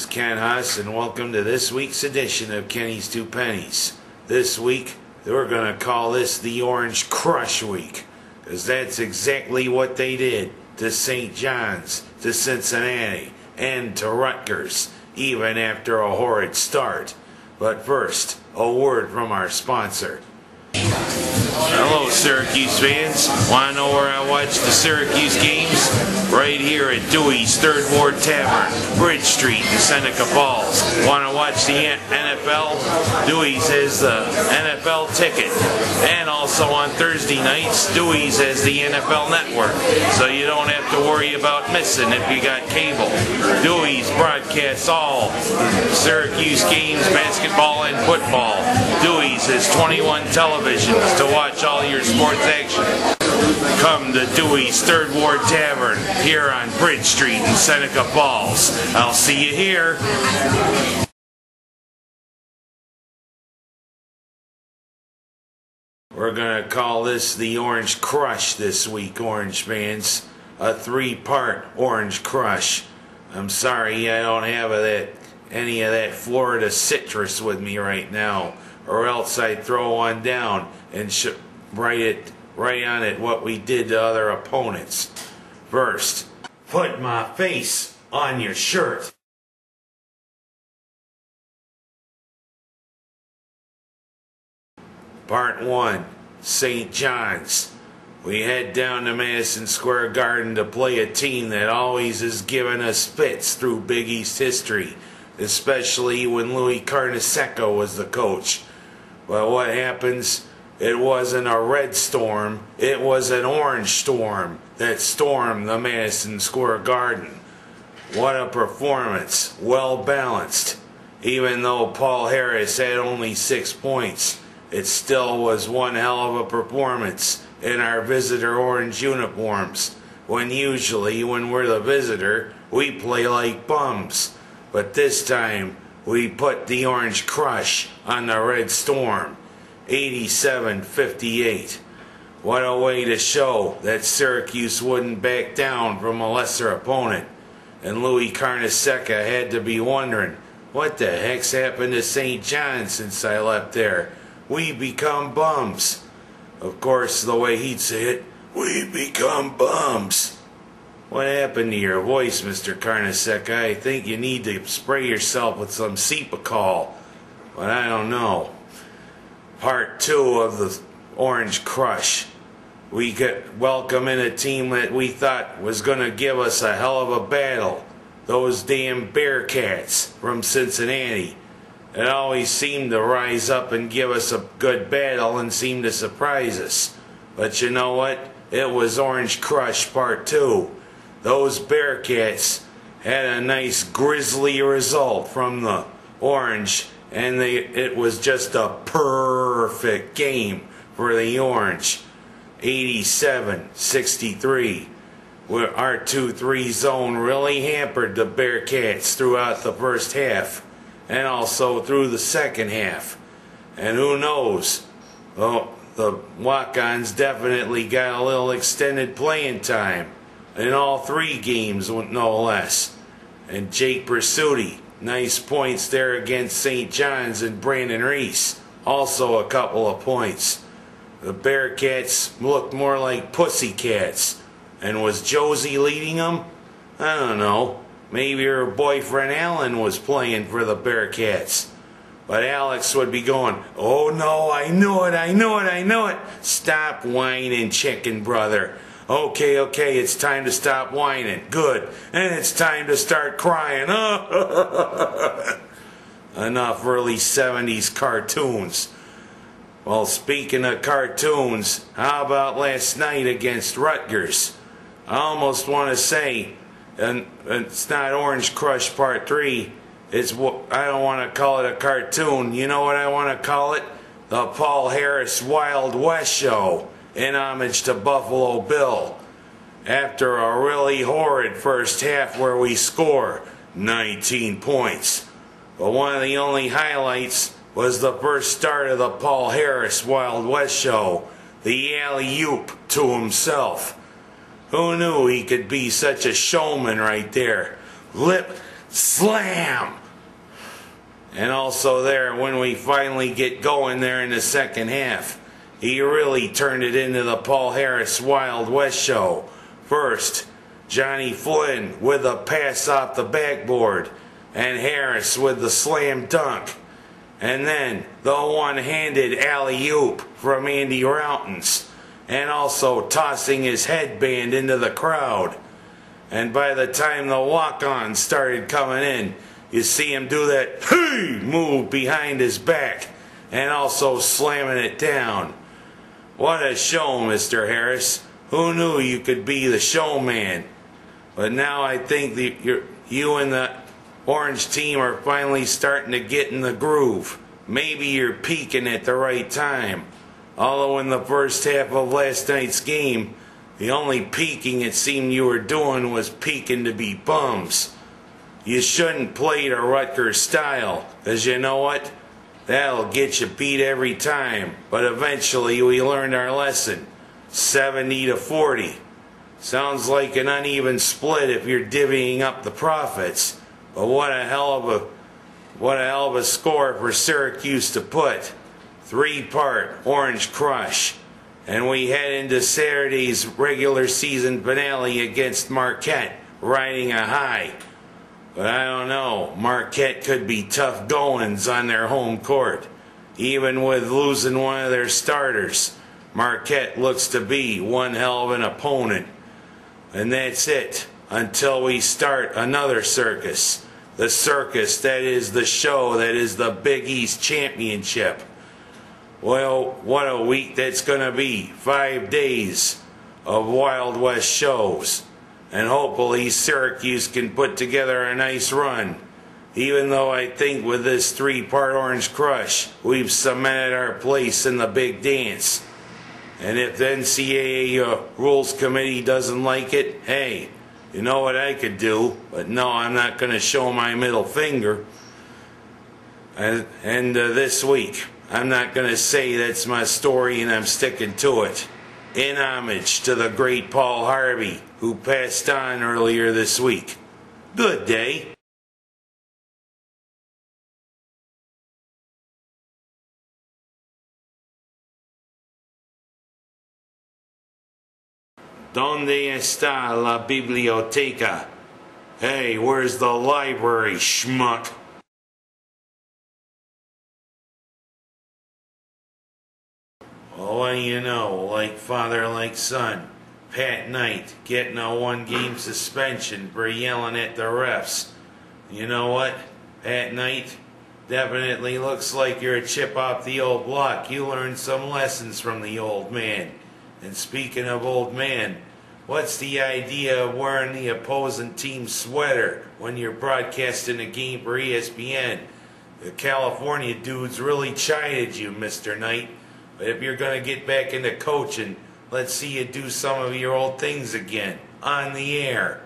Ken Haas, and welcome to this week's edition of Kenny's Two Pennies. This week, we're going to call this the Orange Crush Week, because that's exactly what they did to St. John's, to Cincinnati, and to Rutgers, even after a horrid start. But first, a word from our sponsor. Hello, Syracuse fans. Want to know where I watch the Syracuse games? Right here at Dewey's Third Ward Tavern, Bridge Street in Seneca Falls. Want to watch the NFL? Dewey's has the NFL ticket. And also on Thursday nights, Dewey's has the NFL Network. So you don't have to worry about missing if you got cable. Dewey's broadcasts all Syracuse games, basketball and football. Dewey's has 21 televisions to watch all your sports action. Come to Dewey's Third Ward Tavern here on Bridge Street in Seneca Falls. I'll see you here. We're going to call this the Orange Crush this week, Orange fans. A three-part Orange Crush. I'm sorry I don't have any of that Florida citrus with me right now, or else I'd throw one down and write on it what we did to other opponents. First, put my face on your shirt. Part 1, St. John's. We head down to Madison Square Garden to play a team that always has given us fits through Big East history, especially when Louis Carnesecca was the coach. But what happens? It wasn't a red storm, it was an orange storm that stormed the Madison Square Garden. What a performance, well balanced. Even though Paul Harris had only 6 points, it still was one hell of a performance in our visitor orange uniforms, when usually when we're the visitor, we play like bums. But this time, we put the Orange Crush on the Red Storm. 87-58. What a way to show that Syracuse wouldn't back down from a lesser opponent. And Louis Carnesecca had to be wondering, what the heck's happened to St. John's since I left there? We become bums. Of course, the way he'd say it, we become bums. What happened to your voice, Mr. Carnesecca? I think you need to spray yourself with some Cepacol. But I don't know. Part 2 of the Orange Crush. We welcome in a team that we thought was going to give us a hell of a battle. Those damn Bearcats from Cincinnati. It always seemed to rise up and give us a good battle and seemed to surprise us. But you know what? It was Orange Crush Part 2. Those Bearcats had a nice grisly result from the Orange, and it was just a perfect game for the Orange. 87-63. Our 2-3 zone really hampered the Bearcats throughout the first half, and also through the second half. And who knows? Well, the walk-ons definitely got a little extended playing time in all 3 games, no less. And Jake Bersuti, nice points there against St. John's, and Brandon Reese, also a couple of points. The Bearcats looked more like pussycats. And was Josie leading them? I don't know. Maybe her boyfriend Alan was playing for the Bearcats. But Alex would be going, oh no, I know it, I know it, I know it. Stop whining, chicken brother. Okay, it's time to stop whining. Good. And it's time to start crying. Enough early 70s cartoons. Well, speaking of cartoons, how about last night against Rutgers? I almost want to say, and it's not Orange Crush Part 3, I don't want to call it a cartoon. You know what I want to call it? The Paul Harris Wild West Show, in homage to Buffalo Bill. After a really horrid first half where we score 19 points. But one of the only highlights was the first start of the Paul Harris Wild West Show, the alley-oop to himself. Who knew he could be such a showman right there? Lip slam! And also there, when we finally get going there in the second half, he really turned it into the Paul Harris Wild West show. First, Johnny Flynn with a pass off the backboard, and Harris with the slam dunk. And then the one-handed alley-oop from Andy Routens, and also tossing his headband into the crowd. And by the time the walk-on started coming in, you see him do that hey move behind his back, and also slamming it down. What a show, Mr. Harris. Who knew you could be the showman? But now I think that you and the Orange team are finally starting to get in the groove. Maybe you're peaking at the right time. Although in the first half of last night's game, the only peaking it seemed you were doing was peaking to be bums. You shouldn't play to Rutgers style, because you know what? That'll get you beat every time. But eventually we learned our lesson. 70-40. Sounds like an uneven split if you're divvying up the profits. But what a hell of a score for Syracuse to put. 3-part Orange Crush. And we head into Saturday's regular season finale against Marquette, riding a high. But I don't know, Marquette could be tough goings on their home court. Even with losing one of their starters, Marquette looks to be one hell of an opponent. And that's it, until we start another circus. The circus that is the show that is the Big East Championship. Well, what a week that's going to be. 5 days of Wild West shows. And hopefully Syracuse can put together a nice run. Even though I think with this 3-part Orange Crush, we've cemented our place in the big dance. And if the NCAA Rules Committee doesn't like it, hey, you know what I could do. But no, I'm not going to show my middle finger. And this week, I'm not going to say that's my story and I'm sticking to it. In homage to the great Paul Harvey, who passed on earlier this week. Good day. ¿Dónde está la biblioteca? Hey, where's the library, schmuck? Well, what do you know? Like father, like son. Pat Knight getting a 1-game suspension for yelling at the refs. You know what? Pat Knight definitely looks like you're a chip off the old block. You learned some lessons from the old man. And speaking of old man, what's the idea of wearing the opposing team's sweater when you're broadcasting a game for ESPN? The California dudes really chided you, Mr. Knight. But if you're going to get back into coaching, let's see you do some of your old things again, on the air.